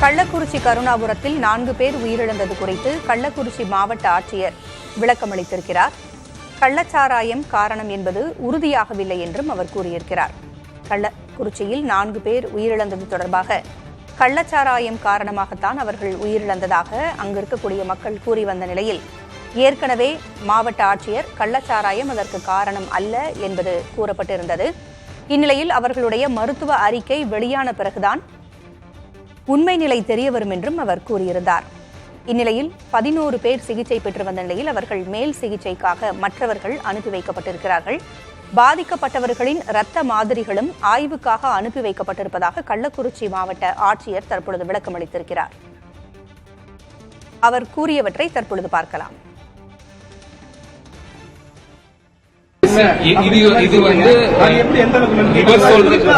கள்ளக்குறிச்சி கருணாபுரத்தில் 4 பேர் உயிரிழந்தது குறித்து கள்ளக்குறிச்சி மாவட்ட ஆட்சியர் விளக்கமளித்திருக்கிறார். கள்ளச்சாராயம் காரணம் என்பது உறுதியாகவில்லை என்றும் அவர் கூறியிருக்கிறார். கள்ளக்குறிச்சியில் 4 பேர் உயிரிழந்தது தொடர்பாக கள்ளச்சாராயம் காரணமாகத்தான் அவர்கள் உயிரிழந்ததாக அங்கு இருக்கக்கூடிய மக்கள் கூறி வந்த நிலையில் ஏற்கனவே மாவட்ட ஆட்சியர் கள்ளச்சாராயம் அதற்கு காரணம் அல்ல என்பது கூறப்பட்டிருந்தது. இந்நிலையில் அவர்களுடைய மருத்துவ அறிக்கை வெளியான பிறகுதான் உண்மை நிலை தெரியவரும் என்றும் அவர் கூறியிருந்தார். இந்நிலையில் 11 பேர் சிகிச்சை பெற்று வந்த நிலையில் அவர்கள் மேல் சிகிச்சைக்காக மற்றவர்கள் அனுப்பி வைக்கப்பட்டிருக்கிறார்கள். பாதிக்கப்பட்டவர்களின் இரத்த மாதிரிகளும் ஆய்வுக்காக அனுப்பி வைக்கப்பட்டிருப்பதாக கள்ளக்குறிச்சி மாவட்ட ஆட்சியர் தற்பொழுது விளக்கமளித்திருக்கிறார். அவர் கூறியவற்றை தற்பொழுது பார்க்கலாம். இது வந்து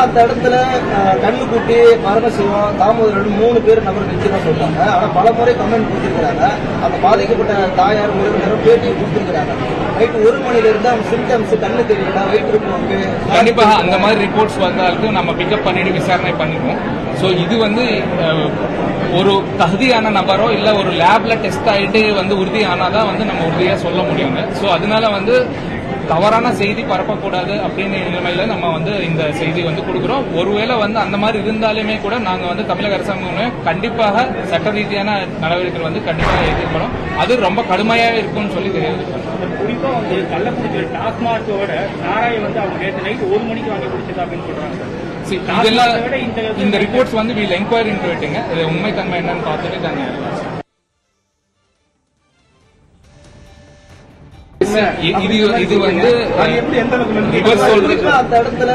அந்த இடத்துல கண்ணு கூட்டி மரணம் செய்வோம் தாமோதரன் 3 பேர் நபர் வச்சுதான் சொல்றாங்க. ஆனா பல முறை கமெண்ட் கொடுத்திருக்கிறாங்க. அந்த பாதிக்கப்பட்ட தாயார் உறவினரும் பேட்டியை கொடுத்திருக்கிறாங்க. நைட்டு 1 மணில இருந்து அவங்க சிம்டம்ஸ் கண்ணு தெரியல வயிற்று போக்கு கண்டிப்பாக அந்த மாதிரி ரிப்போர்ட்ஸ் வந்தாலும் நம்ம பிக்கப் பண்ணிட்டு விசாரணை பண்ணிடுவோம். ஸோ இது வந்து ஒரு தகுதியான நபரோ இல்ல ஒரு லேப்ல டெஸ்ட் ஆயிட்டு வந்து உறுதி ஆனாதான் வந்து நம்ம உறுதியா சொல்ல முடியுங்க. ஸோ அதனால வந்து தவறான செய்தி பரப்பக்கூடாது அப்படின்ற நிலைமையில நம்ம வந்து இந்த செய்தி வந்து கொடுக்கிறோம். ஒருவேளை வந்து அந்த மாதிரி இருந்தாலுமே கூட நாங்க வந்து தமிழக அரசாங்கம் கண்டிப்பாக சட்ட ரீதியான நடவடிக்கைகள் வந்து கண்டிப்பாக எதிர்க்கிறோம். அது ரொம்ப கடுமையாக இருக்கும்னு சொல்லி தெரியுது. குறிப்பா வந்து கள்ளக்குறிச்சி டாஸ்மார்க்கோட சாராயம் வந்து அவங்க நேற்று நைட் 1 மணிக்கு வாங்கி குடிச்சது அப்படின்னு சொல்றாங்க. இதெல்லாம் இந்த ரிப்போர்ட்ஸ் வந்து வீல் என்கொயரி இன்ட்விட்டுங்க. இது உண்மை தன்மை என்னன்னு பார்த்துட்டு தாங்க இது வந்து அந்த இடத்துல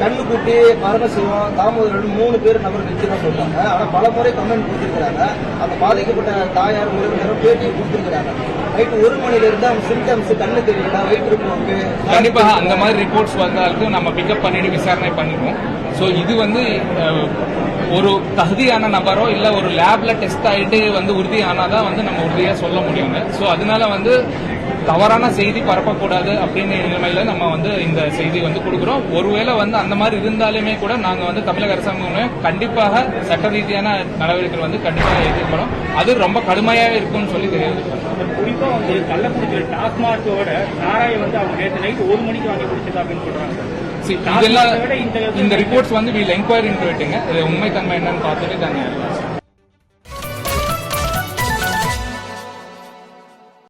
கண்ணு கூட்டி மரணம் செய்வோம் தாமோதரன் 3 பேர் நபர் வச்சுதான் சொல்றாங்க. ஆனா பல முறை கமெண்ட் கொடுத்திருக்கிறாங்க. அந்த பாதிக்கப்பட்ட தாயார் உறவினரும் பேட்டியை கொடுத்திருக்கிறாங்க. நைட்டு 1 மணில இருந்து அவங்க சிம்டம்ஸ் கண்ணு தெரியல வயிற்று போக்கு கண்டிப்பாக அந்த மாதிரி ரிப்போர்ட்ஸ் வந்தாலும் நம்ம பிக்கப் பண்ணிட்டு விசாரணை பண்ணிடுவோம். ஸோ இது வந்து ஒரு தகுதியான நபரோ இல்ல ஒரு லேப்ல டெஸ்ட் ஆயிட்டு வந்து உறுதி ஆனாதான் வந்து நம்ம உறுதியா சொல்ல முடியுங்க. ஸோ அதனால வந்து தவறான செய்தி பரப்பக்கூடாது அப்படின்ற நிலைமையில நம்ம வந்து இந்த செய்தி வந்து கொடுக்கிறோம். ஒருவேளை வந்து அந்த மாதிரி இருந்தாலுமே கூட நாங்க வந்து தமிழக அரசாங்கம் கண்டிப்பாக சட்ட ரீதியான நடவடிக்கைகள் வந்து கண்டிப்பாக எதிர்க்கிறோம். அது ரொம்ப கடுமையாக இருக்கும்னு சொல்லி தெரியுது. குறிப்பா வந்து கள்ளக்குறிச்சி டாஸ்மார்க்கோட சாராயம் வந்து அவங்க நேற்று நைட் 1 மணிக்கு வாங்கி குடிச்சது அப்படின்னு சொல்றாங்க. இதெல்லாம் இந்த ரிப்போர்ட்ஸ் வந்து வீல் என்கொயரி இன்ட்விட்டுங்க. இது உண்மை தன்மை என்னன்னு பார்த்துட்டு தாங்க